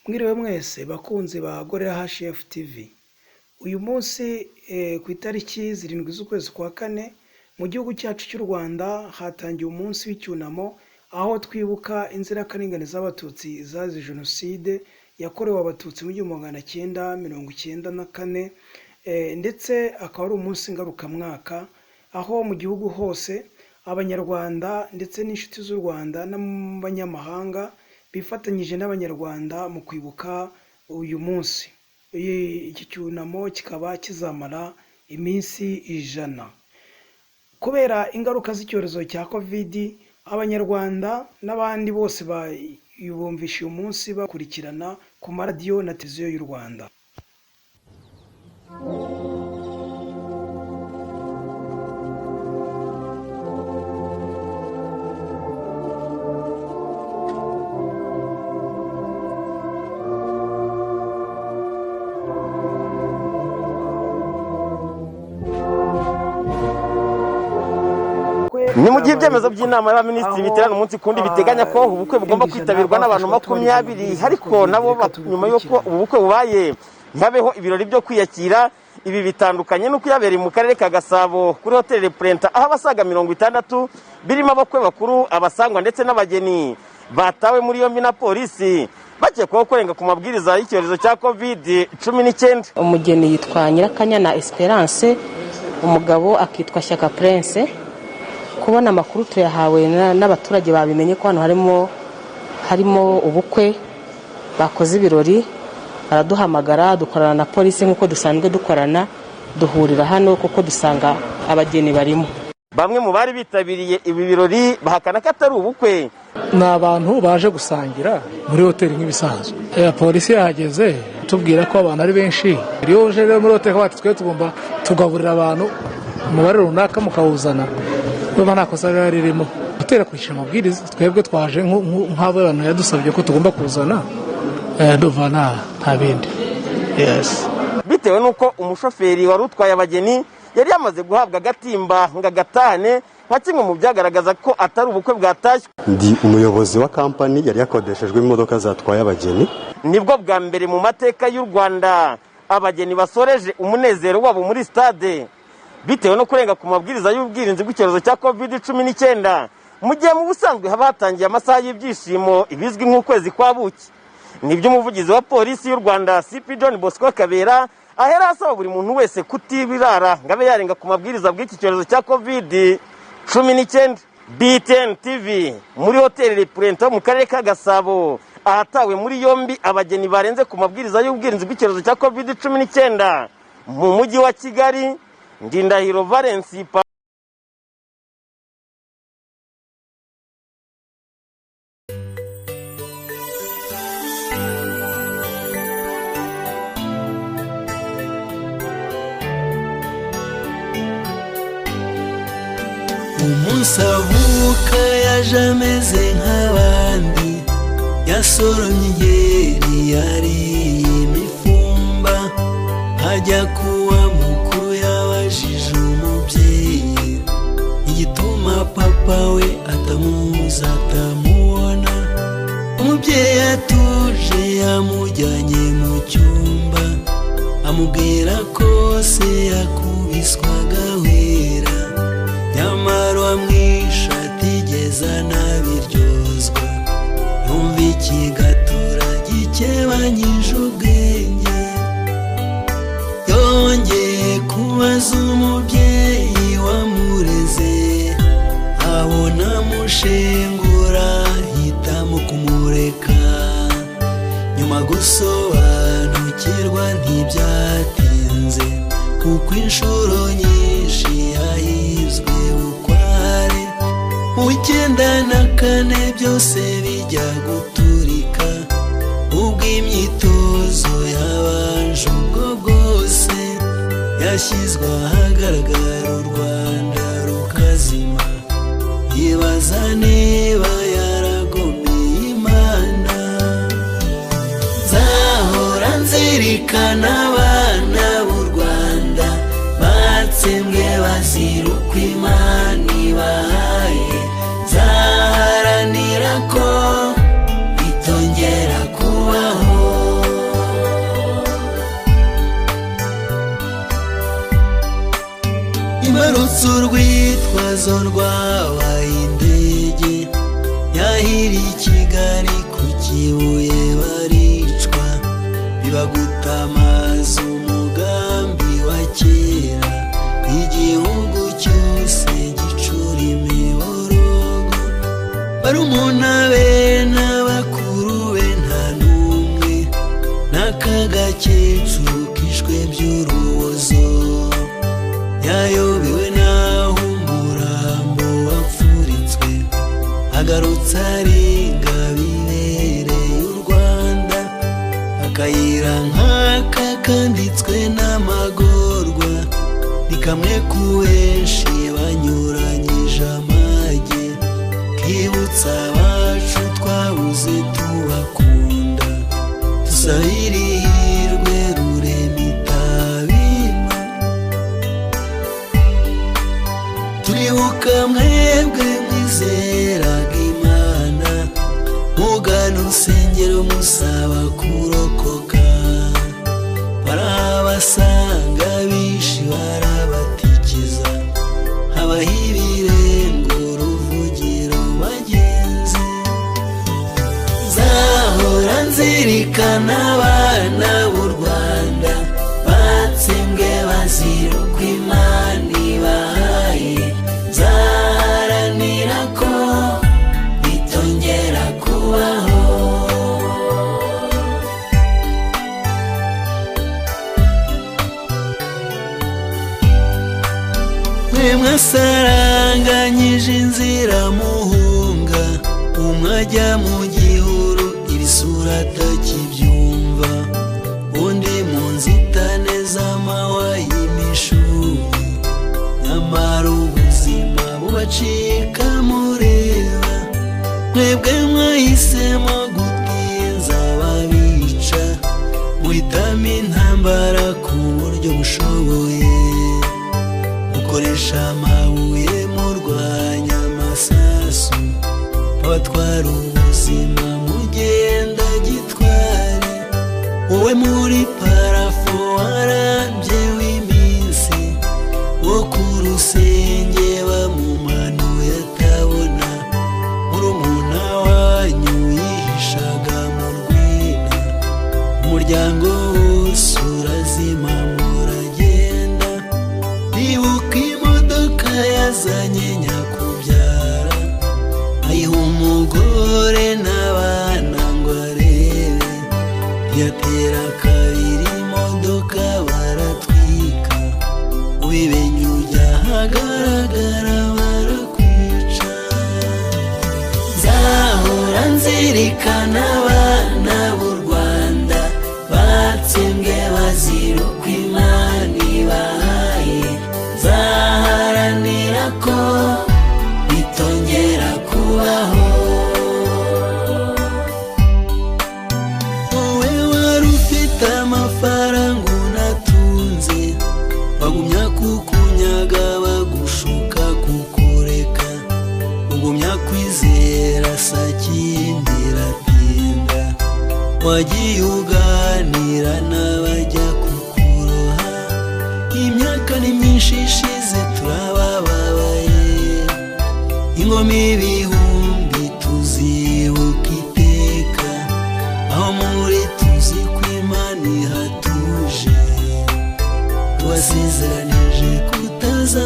Mwiriwe mwese bakunze bagorera HF TV. Uyu munsi ku itariki 7 z'ukwezi kwa kane mu gihugu cyacu cy'u Rwanda hatangiye umunsi w'icyunamo aho twibuka inzirakarengane z'abatutsi zazi Genocide yakorewe abatutsi mu 1994 ndetse akaba ari umunsi ngarukamwaka aho mu gihugu hose abanyarwanda ndetse n'inshuti z'u Rwanda n'abanyamahanga bifatanyije n'abanyarwanda mu kwibuka uyu munsi. Iki cyunamo kikaba kizamara iminsi 100 kubera ingaruka z'icyorezo cya COVID. Abanyarwanda n'abandi bose bayumvisha uyu munsi bakurikirana ku radio na televiziyo y'u Rwanda. Ni mu gihe ibyemezo by'inama y'abaminisitiri biterana umunsi kundi biteganya ko ubukwe bugomba kwitabirwa n'abantu 20 ariko nabo nyuma y'uko ubukwe bubaye ntabeho ibirori byo kwiyakira. Ibi bitandukanye no kuyabereye mu karere ka Gasabo kuri Hotel Reprenta aho abasaga 60 birimo abakwe bakuru, abasangwa ndetse n'abageni batawe muri yombi na polisi bakekwaho kurenga ku mabwiriza y'icyorezo cya COVID-19. Umugeni yitwa Nyirakanyana Esperance, umugabo akitwa Shyaka Prince. Kubona makuru tuyahawe n'abaturage babimenye ko hano harimo ubukwe bakoze ibirori, araduhamagara dukorana na polisi nkuko dusanzwe dukorana, duhurira hano kuko dusanga abageni barimo. Bamwe mu bari bitabiriye ibi birori bahakana ko atari ubukwe. Ni abantu baje gusangira muri hoteli nk'ibisanzwe. Polisi yahageze tubwira ko abantu ari benshi. Iyo uje muri hoteli bati twe tugomba tugaburira abantu umubare runaka mukawuzana. Baba nakosa ririmo gutera kwishyura amabwiriza. Twebwe twaje nk'abo abantu yadusabye ko tugomba kuzana duvana nta bindi. Yes. Bitewe nuko umushoferi wari utwaye abageni yari yamaze guhabwa agatimba ngagatane nka kimwe mu byagaragaza ko atari ubukwe bwatashywe. Ndi umuyobozi wa kampani yari yakodeshejwe imodoka zatwaye abageni. Nibwo bwa mbere mu mateka y'u Rwanda abageni basoreje umunezero wabo muri stade bitewe no kurenga ku mabwiriza y'ubwirinzi bw'icyorezo cya COVID-19. Mu gihe mu busanzwe haba hatangiye amasaha y'ibyishimo ibizwi nk'ukwezi kwa buki. Nibyo umuvugizi wa polisi y'u Rwanda CP John Bosco Kabera ahera asaba buri muntu wese kutibirara ngabe yarenga ku mabwiriza bw'iki cyorezo cya COVID-19. BTN TV muri Hotel Reprenta mu karere ka Gasabo ahatawe muri yombi abageni barenze ku mabwiriza y'ubwirinzi bw'icyorezo cya COVID-19 mu mujyi wa Kigali. Ndindahiro Valence Umusavuka yaje ameze nk'abandi, yasoromye ingeri yariye imifumba, hajya kuwa mukuru yabajije umubyeyi igituma papa we atamuzi atamubona. Umubyeyi atuje yamujyanye mu cyumba amubwira ko se yakubiswaga wera, nyamara wamwisha atigeza nabiryozwa. Yumva ikigatura gikebanyije ubwenge, yongeye kubaza umubyeyi wamureze, abona mushengura hitamo kumureka. Nyuma gusobanukirwa ntibyatinze kuko inshuro nyinshi yahizwe bukware. Mu 1994 byose bijya guturika, ubwo imyitozo yabanje ubwo bwose yashyizwe ahagaragara u Rwanda rukazima. Yibaza niba yaragomeye Imana. Zahora nzirikana abana b'u Rwanda batsembwe bazira uko Imana ibahaye. Zaharanira ko bitongera kubaho. z'urwitwazo rwabaye indege yahiri Kigali ku Kibuye baricwa bibagutamaza umugambi wa kera igihugu cyose gicura imiborogo barumuna be n'abakuru be nta n'umwe n'akagakecuru kishwe by'urubozo yayobewe naho umurambo wapfuritswe agarutse arenga bibereye u Rwanda akayira nk'aka kanditswe n'amagorwa ni kamwe ku benshi banyuranyije amage kibutsa abacu twabuze tubakunda dusabire ihirwe rurema itabima turibuka mwebwe mwizeraga Imana mugana urusengero musaba kurokoka barabasanga bishi barabatikiza habaho ibirengo ruvugiro bagenzi zahora nzirikana abana b'u Rwanda batsembwe bazira uko Imana ibahaye zaharanira ko bitongera kubaho mwe mwasaranganyije inzira muhunga umwe ajya mu gihuru ibisura atakibyumva undi mu nzitane z'amahwa y'imishuri nyamara ubuzima bubacika mureba mwebwe mwahisemo gutinza ababica muhitamo intambara ku buryo bushoboye mukoresha amabuye murwanya amasasu abatwara ubuzima mugenda gitwari wowe muri parafo warambye w'iminsi wo ku rusenge bamumanuye atabona murumuna wanyu yihishaga mu rwina umuryango wose urazima muragenda bibuka imodoka yazanye nyakubyara ayiha umugore n'abana ngo arebe yatera kabiri imodoka baratwika ubibenye ujya ahagaragara barakwica zahora nzirikana abana b'u Rwanda batsembwe bazira uko Imana ibahaye zaharanira ko bitongera kubaho wowe wari ufite amafaranga unatunze bagumya kukunyaga bagushuka kukureka ugumya kwizera sakindi iratinda wagiye uganira n'abajya kukuroha imyaka ni myinshi ishize turabababaye ingoma ibihumbi tuzibuka iteka aho muri tuzi ko Imana ihatuje wasezeranije kutaza